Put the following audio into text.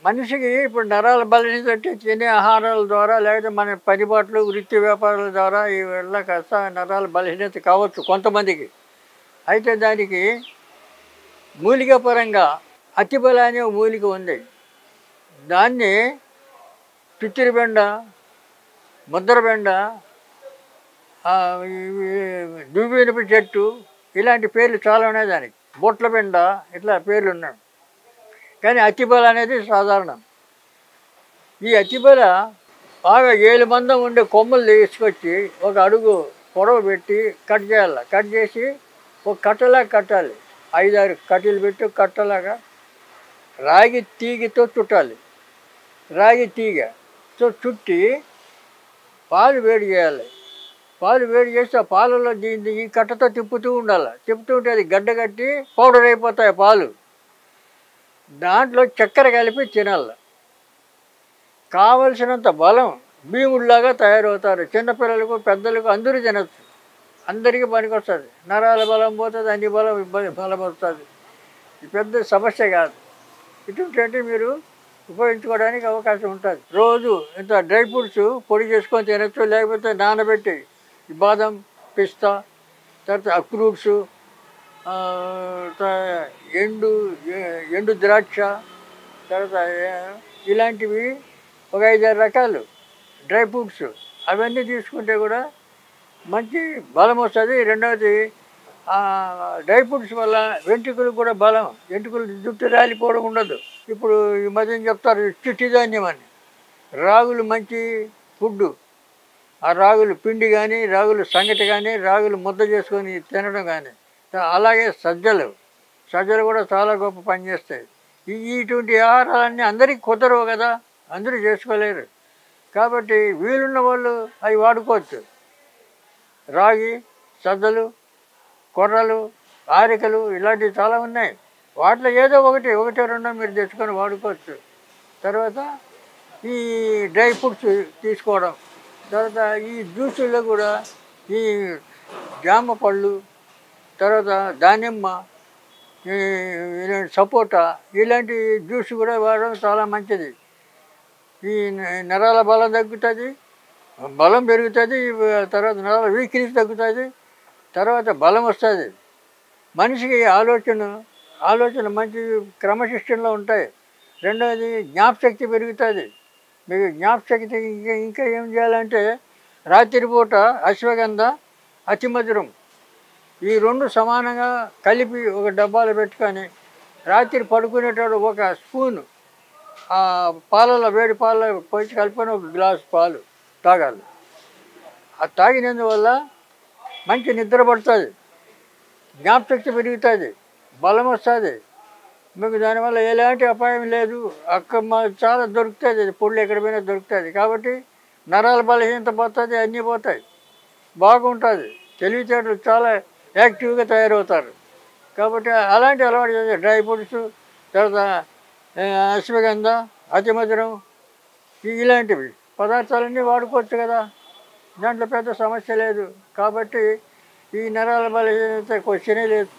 మనిషికి ఇప్పుడు నరాల బలహీనత అంటే తినే ఆహారాల ద్వారా లేకపోతే మన పనిపాట్లు వృత్తి వ్యాపారాల ద్వారా ఈ వల్ల కాస్త నరాల బలహీనత కావచ్చు కొంతమందికి. అయితే దానికి మూలిక పరంగా అతిబల అనే ఒక మూలిక ఉంది. దాన్ని పిచ్చిరిబెండ, ముద్రబెండ, ఇవి దువ్వెనపు చెట్టు ఇలాంటి పేర్లు చాలా ఉన్నాయి దానికి. బొట్ల బెండ ఇట్లా పేర్లు ఉన్నాయి. కానీ అతిబల అనేది సాధారణం. ఈ అతిబల బాగా 7 మందం ఉండే కొమ్మలు తీసుకొచ్చి ఒక అడుగు పొడవు పెట్టి కట్ చేయాలి. కట్ చేసి ఒక కట్టలాగా కట్టాలి. 5-6 కట్టెలు పెట్టి కట్టలాగా రాగి తీగతో చుట్టాలి. రాగి తీగతో చుట్టి పాలు వేడి చేయాలి. పాలు వేడి చేసి ఆ పాలలో దీన్ని ఈ కట్టతో తిప్పుతూ ఉండాలి. తిప్పుతూ ఉంటే అది గడ్డ కట్టి పౌడర్ అయిపోతాయి పాలు. దాంట్లో చక్కెర కలిపి తినాలి. కావలసినంత బలం భీముడిలాగా తయారవుతారు. చిన్నపిల్లలకు పెద్దలకు అందరూ తినచ్చు. అందరికీ పనికొస్తుంది. నరాల బలం పోతుంది, అన్ని బలం వస్తుంది. ఇది పెద్ద సమస్య కాదు. ఇటువంటి మీరు ఉపయోగించుకోవడానికి అవకాశం ఉంటుంది. రోజు ఇంత డ్రై ఫ్రూట్స్ పొడి చేసుకొని తినచ్చు. లేకపోతే నానబెట్టి బాదం, పిస్తా, తర్వాత అక్రూట్స్, ఎండు ద్రాక్ష, తర్వాత ఇలాంటివి ఒక 5-6 రకాలు డ్రై ఫ్రూట్స్ అవన్నీ తీసుకుంటే కూడా మంచి బలం వస్తుంది. రెండవది డ్రై ఫ్రూట్స్ వల్ల వెంట్రుకలు కూడా బలం, వెంట్రుకలు జుట్టు రాలిపోవడం ఉండదు. ఇప్పుడు ఈ మధ్య చెప్తారు చిట్టి ధాన్యం అని. రాగులు మంచి ఫుడ్డు. ఆ రాగులు పిండి కానీ, రాగులు సంగటి కానీ, రాగులు ముద్ద చేసుకొని తినడం కానీ, అలాగే సజ్జలు కూడా చాలా గొప్ప పనిచేస్తాయి. ఇటువంటి ఆహారాలన్నీ అందరికీ కుదరవు కదా, అందరూ చేసుకోలేరు. కాబట్టి వీలున్న వాళ్ళు అవి వాడుకోవచ్చు. రాగి, సజ్జలు, కొర్రలు, ఆరికలు ఇలాంటివి చాలా ఉన్నాయి. వాటిలో ఏదో ఒకటి రెండో మీరు తెచ్చుకొని వాడుకోవచ్చు. తర్వాత ఈ డ్రై ఫ్రూట్స్ తీసుకోవడం. తర్వాత ఈ జ్యూసుల్లో కూడా ఈ జామ పళ్ళు, తర్వాత దానిమ్మ, సపోటా ఇలాంటి జ్యూస్ కూడా వాడడం చాలా మంచిది. ఈ నరాల బలం తగ్గుతుంది, బలం పెరుగుతుంది. తర్వాత నరాల వీక్నెస్ తగ్గుతుంది. తర్వాత బలం వస్తుంది. మనిషికి ఆలోచన మంచి క్రమశిక్షణలో ఉంటాయి. రెండవది జ్ఞాపశక్తి పెరుగుతుంది. మీకు జ్ఞాపశక్తి ఇంకా ఏం చేయాలంటే రాత్రిపూట అశ్వగంధ, అతిమధురం ఈ 2 సమానంగా కలిపి ఒక డబ్బాలో పెట్టుకొని రాత్రి పడుకునేటప్పుడు ఒక స్పూను పాలలో వేడి పాలలో పోసి కలుపుకొని ఒక గ్లాసు పాలు తాగాలి. అది తాగినందువల్ల మంచి నిద్ర పడుతుంది, జ్ఞాపశక్తి పెరుగుతుంది, బలం వస్తుంది. మీకు దానివల్ల ఎలాంటి అపాయం లేదు. చాలా దొరుకుతుంది, పొళ్ళు ఎక్కడ పోయినా దొరుకుతుంది. కాబట్టి నరాల బలహీనత పోతుంది, అన్నీ పోతాయి, బాగుంటుంది. తెలివితేటలు చాలా యాక్టివ్గా తయారవుతారు. కాబట్టి అలాంటి అలవాటు చేసే డ్రై ఫ్రూట్స్, తర్వాత అశ్వగంధ, అతిమధురం ఇలాంటివి పదార్థాలన్నీ వాడుకోవచ్చు కదా, దాంట్లో పెద్ద సమస్య లేదు. కాబట్టి ఈ నరాల బలహీనత క్వశ్చనే లేదు.